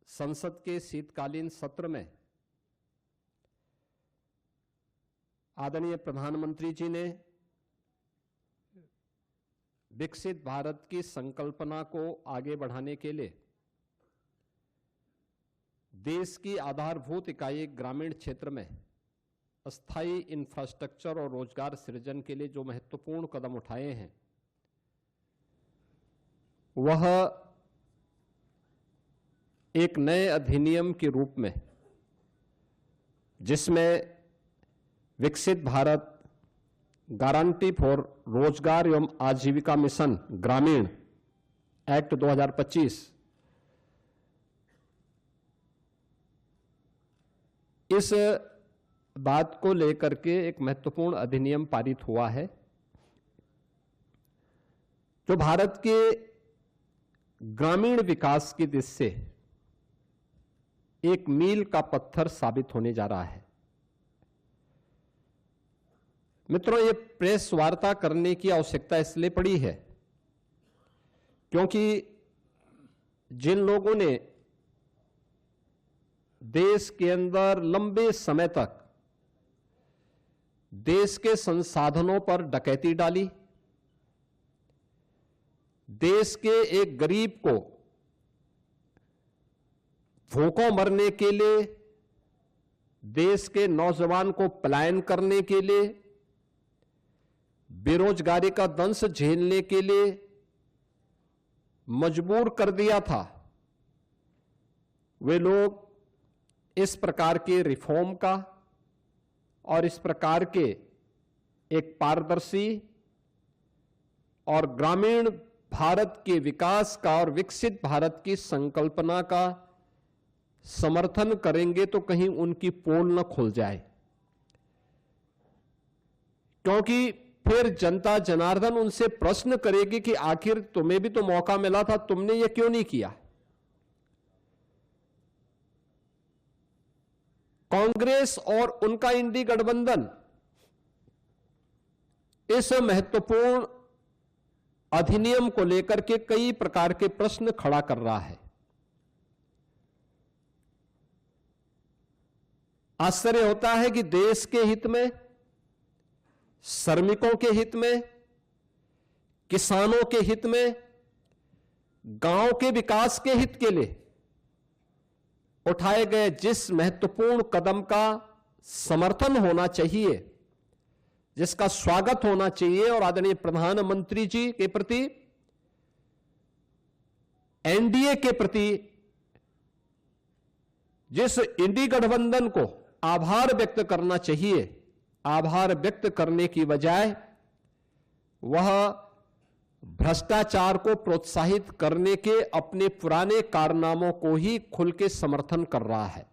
संसद के शीतकालीन सत्र में आदरणीय प्रधानमंत्री जी ने विकसित भारत की संकल्पना को आगे बढ़ाने के लिए देश की आधारभूत इकाई ग्रामीण क्षेत्र में अस्थायी इंफ्रास्ट्रक्चर और रोजगार सृजन के लिए जो महत्वपूर्ण कदम उठाए हैं वह एक नए अधिनियम के रूप में, जिसमें विकसित भारत गारंटी फॉर रोजगार एवं आजीविका मिशन ग्रामीण एक्ट 2025 इस बात को लेकर के एक महत्वपूर्ण अधिनियम पारित हुआ है जो भारत के ग्रामीण विकास की दिशा से एक मील का पत्थर साबित होने जा रहा है। मित्रों, ये प्रेस वार्ता करने की आवश्यकता इसलिए पड़ी है क्योंकि जिन लोगों ने देश के अंदर लंबे समय तक देश के संसाधनों पर डकैती डाली, देश के एक गरीब को भूखों मरने के लिए, देश के नौजवान को पलायन करने के लिए, बेरोजगारी का दंश झेलने के लिए मजबूर कर दिया था, वे लोग इस प्रकार के रिफॉर्म का और इस प्रकार के एक पारदर्शी और ग्रामीण भारत के विकास का और विकसित भारत की संकल्पना का समर्थन करेंगे तो कहीं उनकी पोल न खुल जाए, क्योंकि फिर जनता जनार्दन उनसे प्रश्न करेगी कि आखिर तुम्हें भी तो मौका मिला था, तुमने ये क्यों नहीं किया। कांग्रेस और उनका इंडी गठबंधन इस महत्वपूर्ण अधिनियम को लेकर के कई प्रकार के प्रश्न खड़ा कर रहा है। आश्चर्य होता है कि देश के हित में, श्रमिकों के हित में, किसानों के हित में, गांव के विकास के हित के लिए उठाए गए जिस महत्वपूर्ण कदम का समर्थन होना चाहिए, जिसका स्वागत होना चाहिए और आदरणीय प्रधानमंत्री जी के प्रति, एनडीए के प्रति जिस इंडी गठबंधन को आभार व्यक्त करना चाहिए, आभार व्यक्त करने की बजाय वह भ्रष्टाचार को प्रोत्साहित करने के अपने पुराने कारनामों को ही खुल के समर्थन कर रहा है।